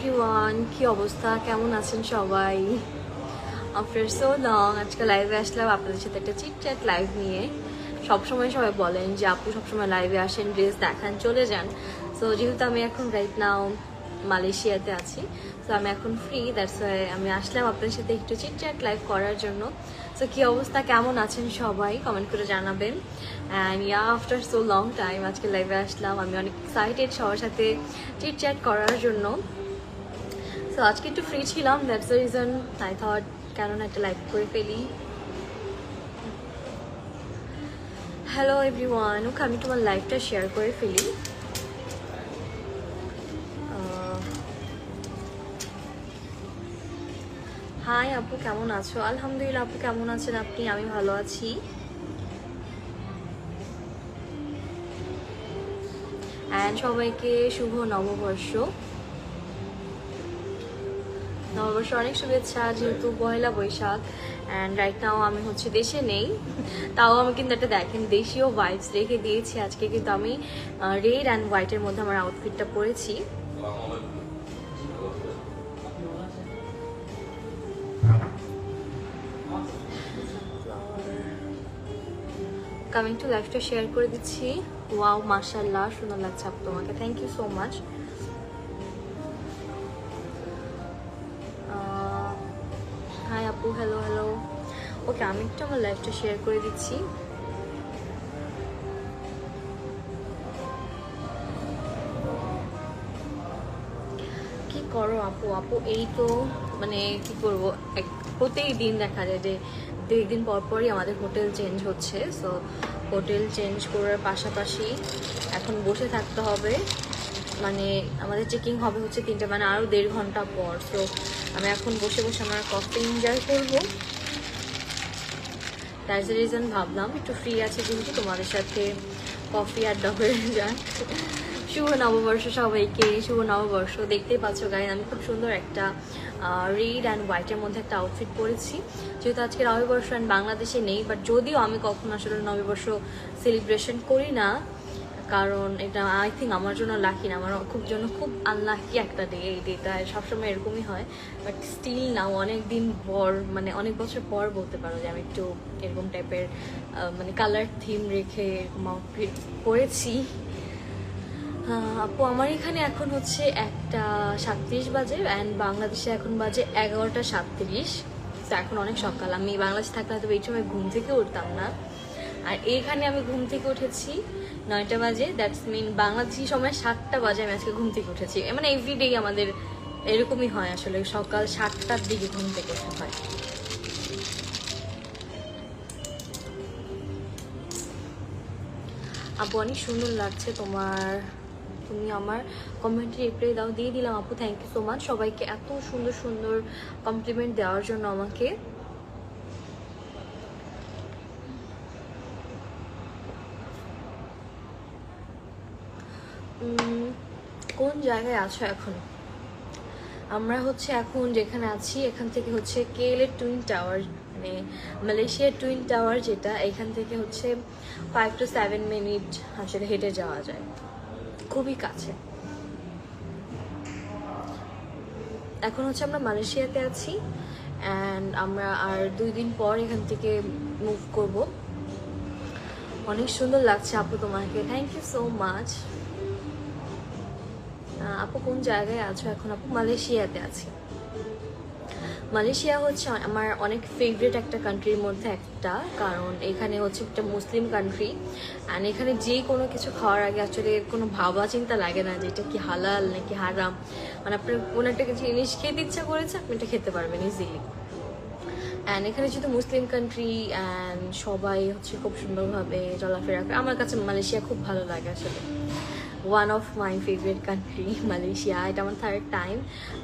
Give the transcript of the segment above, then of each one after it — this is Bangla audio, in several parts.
এভরিওয়ান, কি অবস্থা, কেমন আছেন সবাই? আফটার সো লং আজকে লাইভে আসলাম আপনাদের সাথে একটা চিটচ্যাট লাইভ নিয়ে। সবসময় সবাই বলেন যে আপু সবসময় লাইভে আসেন, ড্রেস দেখান, চলে যান। সো যেহেতু আমি এখন রাইট নাও মালয়েশিয়াতে আছি, তো আমি এখন ফ্রি, দ্যাটস ওয়াই আমি আসলাম আপনাদের সাথে একটু চিটচ্যাট লাইভ করার জন্য। সো কী অবস্থা, কেমন আছেন সবাই কমেন্ট করে জানাবেন। And yeah after so long time আজকে লাইভে আসলাম, আমি অনেক এক্সাইটেড সবার সাথে চিটচ্যাট করার জন্য। সো আজকে একটু ফ্রি ছিলাম, that's the reason I thought কেন না একটা লাইভ করে ফেলি। হ্যালো এভরিওয়ান, ওকে আমি তোমার লাইভটা শেয়ার করে ফেলি। হাই আপু, কেমন আছো? আলহামদুলিল্লাহ। আপু কেমন আছেন আপনি? আমি ভালো আছি। অ্যান্ড সবাইকে শুভ নববর্ষ। নববর্ষ অনেক শুভেচ্ছা, যেহেতু পয়লা বৈশাখ অ্যান্ড রাইট নাও আমি হচ্ছে দেশে নেই, তাও আমি কিন্তু একটা দেখেন দেশীয় ভাইবস রেখে দিয়েছি। আজকে কিন্তু আমি রেড অ্যান্ড হোয়াইটের মধ্যে আমার আউটফিটটা পরেছি। আমি একটু লাইভটা শেয়ার করে দিচ্ছি। ওয়াও, মাশাআল্লাহ, সুন্দর লাগছে আপু তোমাকে, thank you so much. Hi আপু, হ্যালো হ্যালো। ওকে আমি একটু আমার লাইভটা শেয়ার করে দিচ্ছি। কি করো আপু? আপু এই তো মানে কি করবো, প্রত্যেক দিন দেখা যায় যে 2 দিন পর পরই আমাদের হোটেল চেঞ্জ হচ্ছে। সো হোটেল চেঞ্জ করার পাশাপাশি এখন বসে থাকতে হবে, মানে আমাদের চেকিং হবে হচ্ছে 3টা, মানে আরও 1.5 ঘন্টা পর। সো আমি এখন বসে বসে আমার কফি এনজয় করবো। দ্যাটস দ্য রিজন ভাবলাম একটু ফ্রি আছে কিন্তু তোমাদের সাথে কফি আড্ডা হয়ে যাক। শুভ নববর্ষ সবাইকে, শুভ নববর্ষ। দেখতেই পাচ্ছ গাইজ, আমি খুব সুন্দর একটা রেড অ্যান্ড হোয়াইটের মধ্যে একটা আউটফিট পরেছি, যেহেতু আজকে নববর্ষ অ্যান্ড বাংলাদেশে নেই। বাট যদিও আমি কখনো আসলে নববর্ষ সেলিব্রেশন করি না, কারণ এটা আই থিঙ্ক আমার জন্য লাকি না, আমার খুব আনলাকি একটা ডে। এই ডেটা সবসময় এরকমই হয়, বাট স্টিল না, অনেক দিন পর, মানে অনেক বছর পর বলতে পারো যে আমি একটু এরকম টাইপের মানে কালার থিম রেখে এরকম আউটফিট পরেছি। আপু আমার এখানে এখন হচ্ছে 1:37 বাজে অ্যান্ড বাংলাদেশে এখন বাজে 11:37। তো এখন অনেক সকাল। আমি বাংলাদেশে থাকলে হয়তো এই সময় ঘুম থেকে উঠতাম না, আর এইখানে আমি ঘুম থেকে উঠেছি 9টা বাজে। দ্যাটস মিন বাংলাদেশি সময় 7টা বাজে আমি আজকে ঘুম থেকে উঠেছি। মানে এভরিডেই আমাদের এরকমই হয়, আসলে সকাল 7টার দিকে ঘুম থেকে ওঠা হয়। আপু অনেক সুন্দর লাগছে তোমার, তুমি আমার কমেন্টে রিপ্লাই দাও। দিয়ে দিলাম আপু, থ্যাংক ইউ সো মাচ সবাইকে এত সুন্দর সুন্দর কমপ্লিমেন্ট দেওয়ার জন্য আমাকে। কোন জায়গায় আছো এখন? আমরা হচ্ছে এখন যেখানে আছি এখান থেকে হচ্ছে KL এর টুইন টাওয়ার, মানে মালয়েশিয়ার টুইন টাওয়ার যেটা, এখান থেকে হচ্ছে 5 to 7 মিনিট আসলে হেঁটে যাওয়া যায়, খুবই কাছে। এখন হচ্ছে আমরা মালয়েশিয়াতে আছি অ্যান্ড আমরা আর 2 দিন পর এখান থেকে মুভ করব। অনেক সুন্দর লাগছে আপু তোমাকে, থ্যাংক ইউ সো মাচ। আপু কোন জায়গায় আছো এখন? আপু মালয়েশিয়াতে আছি। মালয়েশিয়া হচ্ছে আমার অনেক ফেভারিট একটা কান্ট্রির মধ্যে একটা, কারণ এখানে হচ্ছে একটা মুসলিম কান্ট্রি অ্যান্ড এখানে যে কোনো কিছু খাওয়ার আগে আসলে কোনো ভাবা চিন্তা লাগে না যে এটা কি হালাল নাকি হারাম। মানে আপনার কোনো একটা কিছু জিনিস খেতে ইচ্ছা করেছে, আপনি এটা খেতে পারবেন ইজিলি। অ্যান্ড এখানে যেহেতু মুসলিম কান্ট্রি অ্যান্ড সবাই হচ্ছে খুব সুন্দরভাবে চলাফেরা করে, আমার কাছে মালয়েশিয়া খুব ভালো লাগে আসলে। One of my favourite country Malaysia. এটা আমার 3rd time,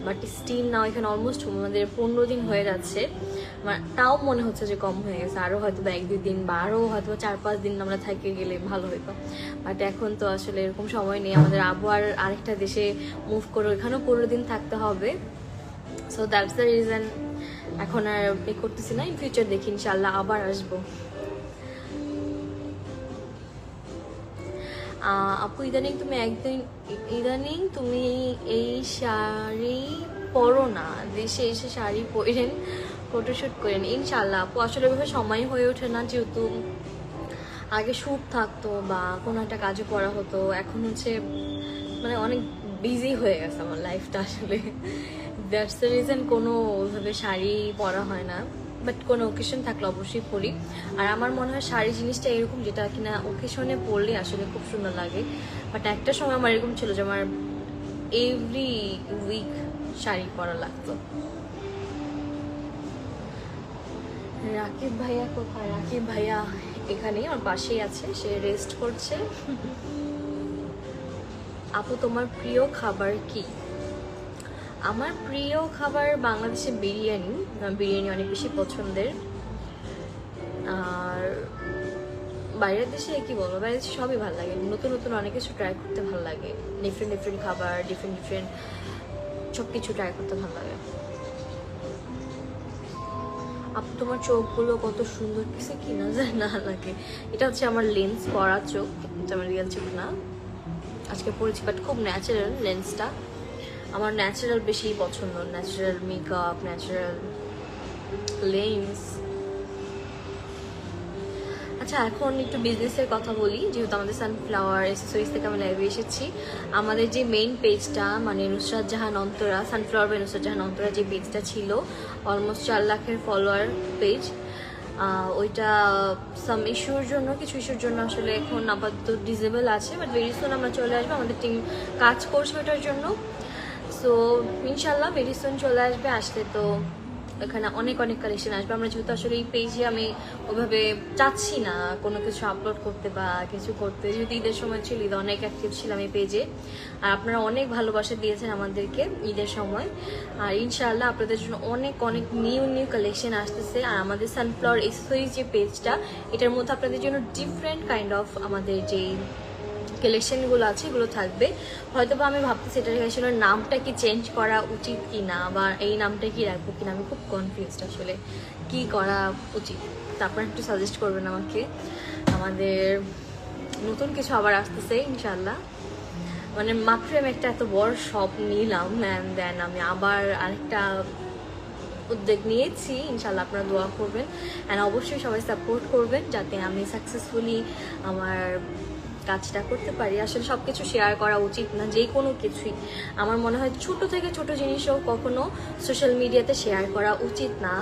but still now এখানে অলমোস্ট আমাদের 15 দিন হয়ে যাচ্ছে। তাও মনে হচ্ছে যে কম হয়ে গেছে, আরও হয়তো বা 1-2 দিন বা আরও হয়তো 4-5 দিন আমরা থেকে গেলে ভালো হতো। বাট এখন তো আসলে এরকম সময় নেই, আমাদের আবার আরেকটা দেশে মুভ করে ওইখানেও 15 দিন থাকতে হবে। সো দ্যাটস দ্য রিজন এখন আর পে করতেছি না, ইন ফিউচার দেখি ইনশাল্লাহ আবার আসবো। আপু ইদানিং তুমি এই শাড়ি পরো না, দেশে এসে শাড়ি পরেন, ফটোশ্যুট করেন। ইনশাল্লাহ আপু, আসলে এভাবে সময় হয়ে ওঠে না, যেহেতু আগে শ্যুট থাকতো বা কোনো একটা কাজে পড়া হতো, এখন হচ্ছে মানে অনেক বিজি হয়ে গেছে আমার লাইফটা আসলে। দ্যাটস দ্য রিজন কোনো ওইভাবে শাড়ি পরা হয় না, বাট কোনো ওকেশন থাকলে অবশ্যই পরি। আর আমার মনে হয় শাড়ি জিনিসটা এরকম, যেটা কিনা ওকেশনে পরলে আসলে খুব সুন্দর লাগে। বাট একটা সময় আমার এরকম ছিল যে আমার এভরি উইক শাড়ি পরা লাগতো। রাকিব ভাইয়া কোথায়? রাকিব ভাইয়া এখানে আমার পাশেই আছে, সে রেস্ট করছে। আপু তোমার প্রিয় খাবার কি? আমার প্রিয় খাবার বাংলাদেশে বিরিয়ানি। বিরিয়ানি অনেক বেশি পছন্দের। আর বাইরের দেশে কি বলবো, বাইরের দেশে সবই ভালো লাগে, নতুন নতুন অনেক কিছু ট্রাই করতে ভালো লাগে, ডিফারেন্ট খাবার, ডিফারেন্ট সব কিছু ট্রাই করতে ভালো লাগে। আপু তোমার চোখগুলো কত সুন্দর, কিছু কিনা যায় না লাগে। এটা হচ্ছে আমার লেন্স পরা চোখ, এটা আমার রিয়েল চোখ না, আজকে পরেছি, বাট খুব ন্যাচারাল লেন্সটা। আমার ন্যাচারাল বেশি পছন্দ, ন্যাচারাল মেকআপ, ন্যাচারাল লেন্স। আচ্ছা, এখন একটু বিজনেসের কথা বলি, যেহেতু আমাদের সানফ্লাওয়ার এসেসরিজ থেকে আমি লাইভে এসেছি। আমাদের যে মেইন পেজটা, মানে নুসরাত জাহান অন্তরা, সানফ্লাওয়ার বাই নুসরাত জাহান অন্তরা যে পেজটা ছিল, অলমোস্ট 4 লাখের ফলোয়ার পেজ, ওইটা সাম ইস্যুর জন্য, কিছু ইস্যুর জন্য আসলে এখন আপাতত ডিসেবল আছে, বাট ভেরি সুন আমরা চলে আসবো, আমাদের টিম কাজ করছে ওটার জন্য। সো ইনশাল্লাহ ভেরি সুন চলে আসবে, আসলে তো এখানে অনেক কালেকশন আসবে। আমরা যেহেতু আসলে এই পেজে আমি ওইভাবে চাচ্ছি না কোনো কিছু আপলোড করতে বা কিছু করতে, যেহেতু ঈদের সময় ছিল, ঈদ অনেক অ্যাক্টিভ ছিলাম এই পেজে, আর আপনারা অনেক ভালোবাসা দিয়েছেন আমাদেরকে ঈদের সময়। আর ইনশাআল্লাহ আপনাদের জন্য অনেক নিউ কালেকশন আসতেছে। আর আমাদের সানফ্লাওয়ার এক্সেসরিজ যে পেজটা, এটার মধ্যে আপনাদের জন্য ডিফারেন্ট কাইন্ড অফ আমাদের যেই কালেকশনগুলো আছে এগুলো থাকবে। হয়তো বা আমি ভাবতেছি এটার আসলে নামটা কি চেঞ্জ করা উচিত কি না, বা এই নামটা কি রাখবো কিনা, আমি খুব কনফিউজড আসলে কি করা উচিত। তারপর একটু সাজেস্ট করবেন আমাকে। আমাদের নতুন কিছু আবার আসতেছে ইনশাল্লাহ, মানে মাত্র আমি একটা এত বড় শপ নিলাম, অ্যান্ড দেন আমি আবার আরেকটা উদ্যোগ নিয়েছি। ইনশাল্লাহ আপনারা দোয়া করবেন, অ্যান্ড অবশ্যই সবাই সাপোর্ট করবেন যাতে আমি সাকসেসফুলি আমার কাজটা করতে পারি। আসলে সব কিছু শেয়ার করা উচিত না, যে কোনো কিছুই আমার মনে হয় ছোট থেকে ছোট জিনিসও কখনো সোশ্যাল মিডিয়াতে শেয়ার করা উচিত না।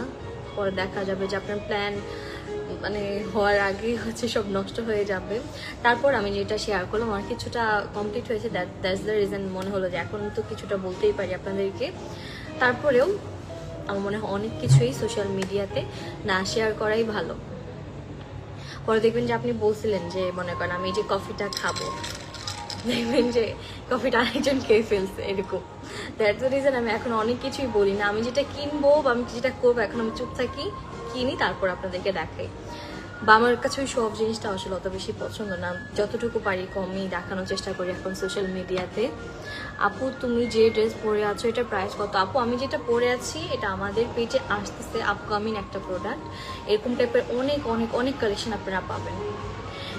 পরে দেখা যাবে যে আপনার প্ল্যান মানে হওয়ার আগে হচ্ছে সব নষ্ট হয়ে যাবে। তারপর আমি যেটা শেয়ার করলাম আমার কিছুটা কমপ্লিট হয়েছে, দ্যাটস দ্য রিজন মনে হলো যে এখন তো কিছুটা বলতেই পারি আপনাদেরকে। তারপরেও আমার মনে হয় অনেক কিছুই সোশ্যাল মিডিয়াতে না শেয়ার করাই ভালো। পরে দেখবেন যে আপনি বলছিলেন যে মনে করেন আমি যে কফিটা খাবো, দেখবেন যে কফিটা আরেকজন খেয়ে ফেলছে, এরকম। দ্যাটস দ্য রিজন আমি এখন অনেক কিছুই বলি না। আমি যেটা কিনবো বা আমি যেটা করবো এখন আমি চুপ থাকি, কিনি, তারপর আপনাদেরকে দেখাই। বা আমার কাছে ওই সব জিনিসটা আসলে অত বেশি পছন্দ না, যতটুকু পারি কমই দেখানোর চেষ্টা করি এখন সোশ্যাল মিডিয়াতে। আপু তুমি যে ড্রেস পরে আছো এটা প্রাইস কত? আপু আমি যেটা পরে আছি এটা আমাদের পেজে আসতেছে আপকামিং একটা প্রোডাক্ট। এরকম টাইপের অনেক কালেকশন আপনারা পাবেন।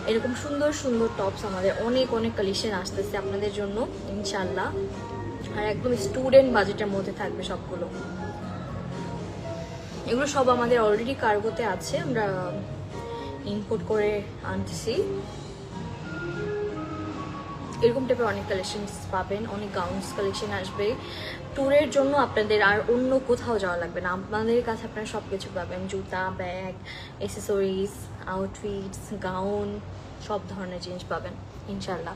এরকম সুন্দর টপস আমাদের অনেক কালেকশন আসতেছে আপনাদের জন্য ইনশাল্লাহ। আর একদম স্টুডেন্ট বাজেটের মধ্যে থাকবে সবগুলো। এগুলো সব আমাদের অলরেডি কার্গোতে আছে, আমরা ইম্পোর্ট করে আনতেছি। এরকম টাইপের অনেক কালেকশন পাবেন, অনেক গাউন্স কালেকশন আসবে। ট্যুরের জন্য আপনাদের আর অন্য কোথাও যাওয়া লাগবে না, আপনাদের কাছে আপনারা সব কিছু পাবেন, জুতা, ব্যাগ, অ্যাক্সেসরিজ, আউটফিটস, গাউন, সব ধরনের জিনিস পাবেন ইনশাল্লাহ।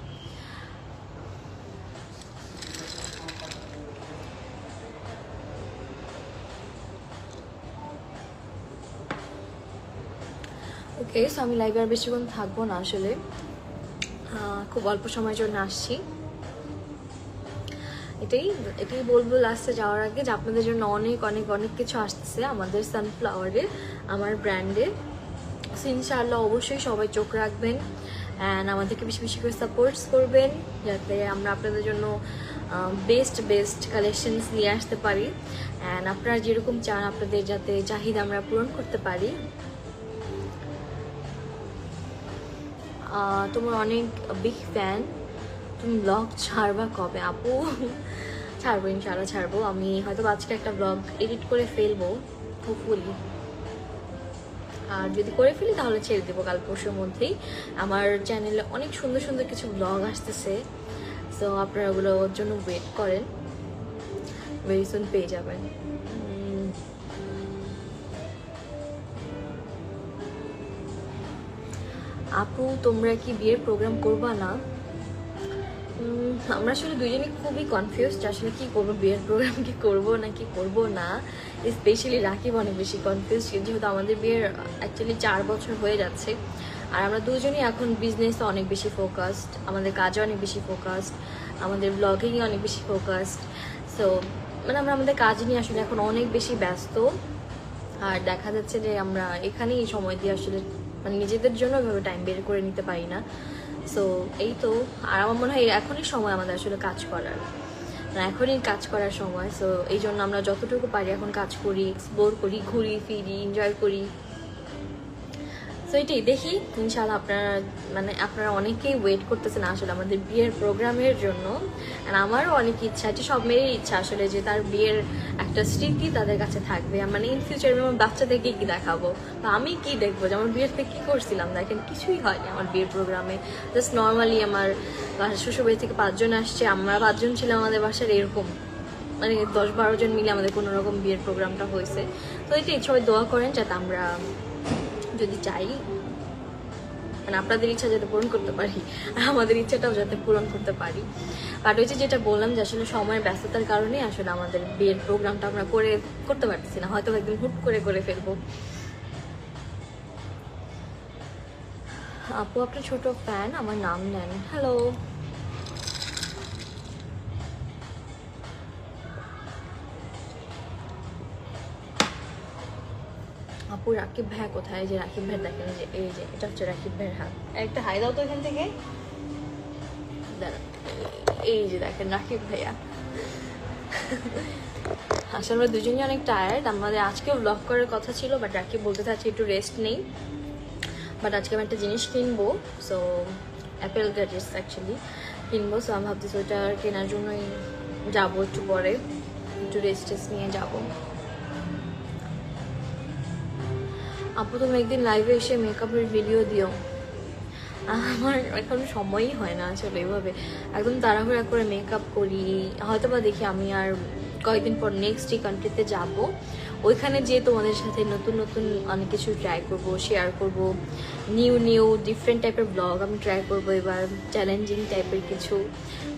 ওকে, সো আমি লাইভে আর বেশিক্ষণ থাকবো না, আসলে খুব অল্প সময়ের জন্য আসছি। এটাই বলবো লাস্টে যাওয়ার আগে যে আপনাদের জন্য অনেক কিছু আসতেছে আমাদের সানফ্লাওয়ারে, আমার ব্র্যান্ডে। ইনশাআল্লাহ অবশ্যই সবাই চোখ রাখবেন অ্যান্ড আমাদেরকে বেশি করে সাপোর্টস করবেন, যাতে আমরা আপনাদের জন্য বেস্ট কালেকশনস নিয়ে আসতে পারি। অ্যান্ড আপনারা যেরকম চান আপনাদের যাতে চাহিদা আমরা পূরণ করতে পারি। তোমার অনেক বিগ ফ্যান, তুমি ব্লগ ছাড়বা কবে আপু? ছাড়বো, ইনশাআল্লাহ ছাড়বো। আমি হয়তো আজকে একটা ব্লগ এডিট করে ফেলবো হোপফুলি, আর যদি করে ফেলি তাহলে ছেড়ে দেবো কাল পরশুর মধ্যেই। আমার চ্যানেলে অনেক সুন্দর সুন্দর কিছু ব্লগ আসতেছে, সো আপনারা ওগুলোর জন্য ওয়েট করেন, ভেরি সুন পেয়ে যাবেন। আপু তোমরা কি বিয়ের প্রোগ্রাম করবা না? আমরা আসলে দুজনেই খুবই কনফিউজ আসলে কি করবো, বিয়ের প্রোগ্রাম কি করবো নাকি করবো না। স্পেশালি রাকিব অনেক বেশি কনফিউজ, যেহেতু আমাদের বিয়ের অ্যাকচুয়ালি 4 বছর হয়ে যাচ্ছে, আর আমরা দুজনেই এখন বিজনেসে অনেক বেশি ফোকাসড, আমাদের কাজে অনেক বেশি ফোকাসড, আমাদের ব্লগিংয়ে অনেক বেশি ফোকাসড। সো মানে আমরা আমাদের কাজ নিয়ে আসলে এখন অনেক বেশি ব্যস্ত, আর দেখা যাচ্ছে যে আমরা এখানেই সময় দিয়ে আসলে মানে নিজেদের জন্য এভাবে টাইম বের করে নিতে পারি না। সো এই তো, আর আমার মনে হয় এখনই সময় আমাদের আসলে কাজ করার, এখনই কাজ করার সময়। সো এই জন্য আমরা যতটুকু পারি এখন কাজ করি, এক্সপ্লোর করি, ঘুরি ফিরি, এনজয় করি। সো এটাই, দেখি ইনশাআল্লাহ আপনারা অনেকেই ওয়েট করতেছেন আসলে আমাদের বিয়ের প্রোগ্রামের জন্য। আর আমারও অনেক ইচ্ছা, এটি সব মেয়েরই ইচ্ছা আসলে, যে তার বিয়ের একটা স্মৃতি তাদের কাছে থাকবে। মানে ইন ফিউচার আমার বাচ্চাদেরকে কি দেখাবো বা আমি কি দেখবো যে আমার বিয়েতে কি করছিলাম। দেখেন কিছুই হয়নি আমার বিয়ের প্রোগ্রামে, জাস্ট নর্মালি আমার শ্বশুরবাড়ি থেকে 5 জন আসছে, আমরা 5 জন ছিলাম আমাদের বাসার, এরকম মানে 10-12 জন মিলে আমাদের কোনো রকম বিয়ের প্রোগ্রামটা হয়েছে। তো এটাই, সবাই দোয়া করেন যাতে আমরা যদি চাই মানে আপনাদের ইচ্ছা যাতে পূরণ করতে পারি, আর আমাদের ইচ্ছাটাও যাতে পূরণ করতে পারি। বাট ওই যেটা বললাম যে আসলে সময়ের ব্যস্ততার কারণে আসলে আমাদের বিয়ের প্রোগ্রামটা আমরা করতে পারতেছি না, হয়তো একদিন হুট করে ফেলবো। আপু আপনার ছোট ফ্যান, আমার নাম নেন। হ্যালো আপু, রাকিব ভাইয়া কোথায়? যে রাকিব ভাই দেখেন, যে এই যে এটা হচ্ছে রাকিব ভাইয়ের হাত, একটা হাই দাও তো এখান থেকে, দাঁড়া, এই যে দেখেন রাকিব ভাইয়া। আসলে আমরা দুজনই অনেক টায়ার্ড, আমাদের আজকেও ব্লগ করার কথা ছিল, বাট রাকিব বলতে চাচ্ছি একটু রেস্ট নেই। বাট আজকে আমি একটা জিনিস কিনবো, সো অ্যাপেল গ্যাজেটস অ্যাকচুয়ালি কিনবো। সো আমি ভাবতেছি ওইটা কেনার জন্যই যাবো, একটু পরে একটু রেস্ট নিয়ে যাবো। আপু তুমি একদিন লাইভে এসে মেকআপের ভিডিও দিও। আমার এখন সময়ই হয় না আসলে এভাবে একদম তাড়াহুড়া করে মেকআপ করি। হয়তো বা দেখি আমি আর কয়েকদিন পর নেক্সট কান্ট্রিতে যাব, ওইখানে যেয়ে তোমাদের সাথে নতুন নতুন অনেক কিছু ট্রাই করব, শেয়ার করব, নিউ ডিফারেন্ট টাইপের ব্লগ আমি ট্রাই করবো এবার, চ্যালেঞ্জিং টাইপের কিছু।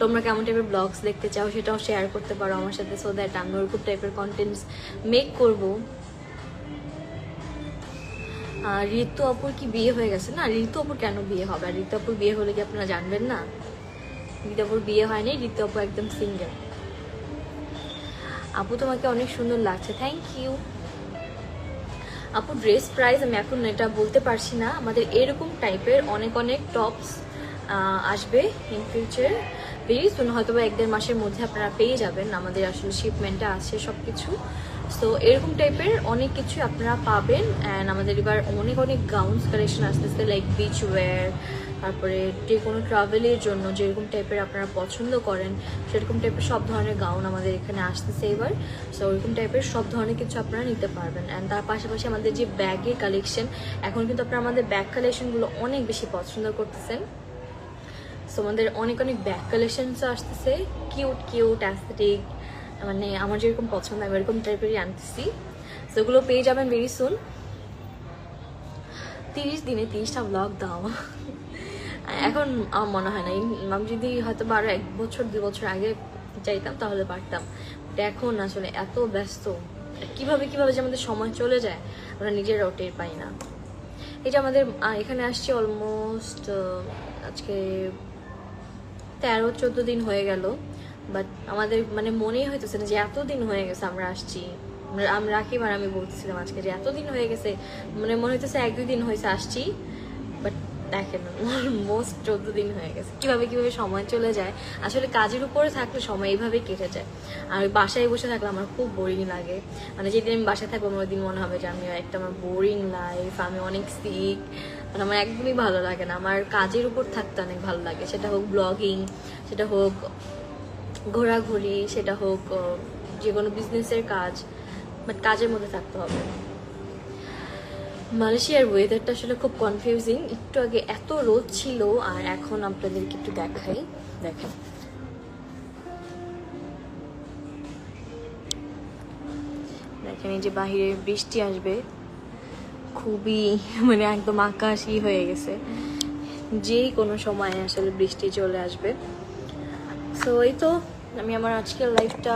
তোমরা কেমন টাইপের ব্লগস দেখতে চাও সেটাও শেয়ার করতে পারো আমার সাথে, সো দ্যাট আমি ওরকম টাইপের কন্টেন্টস মেক করবো। ঋতু আপুর কি বিয়ে হয়ে গেছে? না, ঋতু আপুর কেন বিয়ে হবে? আর ঋতু আপুর বিয়ে হলে কি আপনারা জানবেন না? ঋতু আপুর বিয়ে হয়নি, ঋতু আপু একদম সিঙ্গেল। আপু তোমাকে অনেক সুন্দর লাগছে, থ্যাংক ইউ আপু। ড্রেস প্রাইস আমি এখন এটা বলতে পারছি না, আমাদের এরকম টাইপের অনেক টপস আসবে ইন ফিউচার ভেরি সুন, হয়তো বা 1-1.5 মাসের মধ্যে আপনারা পেয়ে যাবেন, আমাদের আসলে শিপমেন্টে আছে সব কিছু। সো এরকম টাইপের অনেক কিছু আপনারা পাবেন। অ্যান্ড আমাদের এবার অনেক গাউন্স কালেকশন আসতেছে, লাইক বিচ ওয়্যার, তারপরে যে কোনো ট্রাভেলের জন্য যেরকম টাইপের আপনারা পছন্দ করেন সেরকম টাইপের সব ধরনের গাউন আমাদের এখানে আসতেছে এবার। সো ওরকম টাইপের সব ধরনের কিছু আপনারা নিতে পারবেন। অ্যান্ড তার পাশাপাশি আমাদের যে ব্যাগের কালেকশন, এখন কিন্তু আপনারা আমাদের ব্যাগ কালেকশনগুলো অনেক বেশি পছন্দ করতেছেন। সো আমাদের অনেক ব্যাগ কালেকশনসও আসতেছে, কিউট অ্যাস্থেটিক, মানে আমার যেরকম পছন্দ আমি এরকম টাইপেরই আনতেছি। সেগুলো পেয়ে যাবেন ভেরি সুন। 30 দিনে 30টা ব্লগ দাও। এখন আমার মনে হয় না, আমি যদি হয়তো আরো 1 বছর 2 বছর আগে চাইতাম তাহলে পারতাম, বাট এখন আসলে এত ব্যস্ত, কিভাবে যে আমাদের সময় চলে যায় আমরা নিজেরাও টের পাই না। এই যে আমাদের এখানে আসছি অলমোস্ট আজকে 13-14 দিন হয়ে গেল, বাট আমাদের মানে মনেই হইতেছে না যে এতদিন হয়ে গেছে আমরা আসছি। আমরা রাকিব আর আমি বলতেছিলাম আজকে যে এতদিন হয়ে গেছে, মানে মনে হইতেছে 1-2 দিন হয়েছে আসছি, বাট দেখেন অলমোস্ট 14 দিন হয়ে গেছে। কিভাবে কিভাবে সময় চলে যায়, আসলে কাজের উপরে থাকলে সময় এইভাবে কেটে যায়। আর ওই বাসায় বসে থাকলে আমার খুব বোরিং লাগে, মানে যেদিন আমি বাসায় থাকবো আমার ওই দিন মনে হবে যে আমি একটা আমার বোরিং লাইফ, আমি অনেক সিক, মানে আমার একদমই ভালো লাগে না। আমার কাজের উপর থাকতে অনেক ভালো লাগে, সেটা হোক ব্লগিং, সেটা হোক ঘোরাঘুরি, সেটা হোক যে কোনো বিজনেসের কাজ, বাট কাজের মধ্যে থাকতে হবে। মালয়েশিয়ার ওয়েদারটা আসলে খুব কনফিউজিং। একটু আগে এত রোদ ছিল, আর এখন আপনাদেরকে একটু দেখাই। দেখেন দেখেন এই যে বাহিরে বৃষ্টি আসবে, খুবই মানে একদম আকাশই হয়ে গেছে, যেই কোনো সময় আসলে বৃষ্টি চলে আসবে। সো এই তো আমি আমার আজকের লাইফটা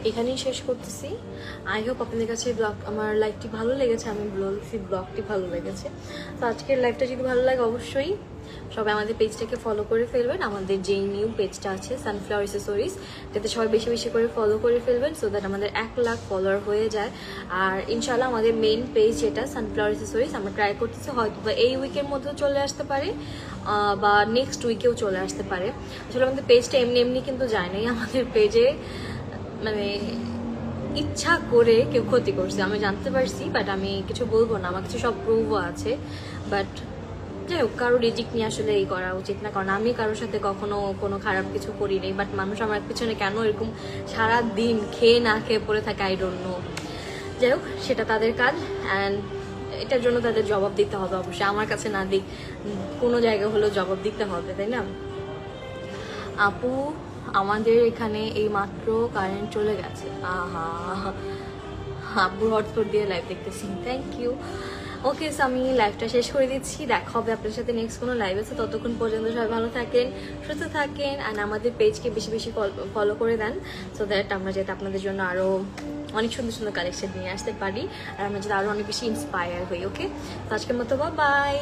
এখানেই শেষ করতেছি। আই হোপ আপনাদের কাছে আমার লাইফটি ভালো লেগেছে, আমি বলছি ব্লগটি ভালো লেগেছে। তো আজকের লাইফটা যদি ভালো লাগে অবশ্যই সবাই আমাদের পেজটাকে ফলো করে ফেলবেন। আমাদের যেই নিউ পেজটা আছে সানফ্লাওয়ার অ্যাক্সেসরিজ, যাতে সবাই বেশি বেশি করে ফলো করে ফেলবেন, সো দ্যাট আমাদের 1 লাখ ফলোয়ার হয়ে যায়। আর ইনশাল্লাহ আমাদের মেইন পেজ যেটা সানফ্লাওয়ার অ্যাক্সেসরিজ, আমরা ট্রাই করতেছি হয়তো বা এই উইকের মধ্যেও চলে আসতে পারে বা নেক্সট উইকেও চলে আসতে পারে। আসলে আমাদের পেজটা এমনি এমনি কিন্তু যায় নাই, আমাদের পেজে মানে ইচ্ছা করে কেউ ক্ষতি করছে, আমি জানতে পারছি, বাট আমি কিছু বলবো না, আমার কিছু সব প্রুভও আছে। বাট যাই হোক, কারো রিজিক নিয়ে আসলে এই করা উচিত না, কারণ আমি কারোর সাথে কখনো কোনো খারাপ কিছু করি নাই। বাট মানুষ আমার পিছনে কেন এরকম সারা দিন খেয়ে না খেয়ে পড়ে থাকে, আই ডোন্ট নো। যাই হোক, সেটা তাদের কাজ, অ্যান্ড এটার জন্য তাদের জবাব দিতে হবে অবশ্যই। আমার কাছে না দিক, কোনো জায়গা হলেও জবাব দিতে হবে, তাই না? আপু আমাদের এখানে এই মাত্র কারেন্ট চলে গেছে। আহা, আব্বুর হটস্পট দিয়ে লাইভ দেখতেছি, থ্যাংক ইউ। ওকে, সো আমি লাইভটা শেষ করে দিচ্ছি, দেখা হবে আপনার সাথে নেক্সট কোনো লাইভ আছে। ততক্ষণ পর্যন্ত সবাই ভালো থাকেন, সুস্থ থাকেন, অ্যান্ড আমাদের পেজকে বেশি বেশি ফলো করে দেন, সো দ্যাট আমরা যাতে আপনাদের জন্য আরও অনেক সুন্দর সুন্দর কালেকশন নিয়ে আসতে পারি, আর আমরা যাতে আরও অনেক বেশি ইন্সপায়ার হই। ওকে, তো আজকের মতো বাই।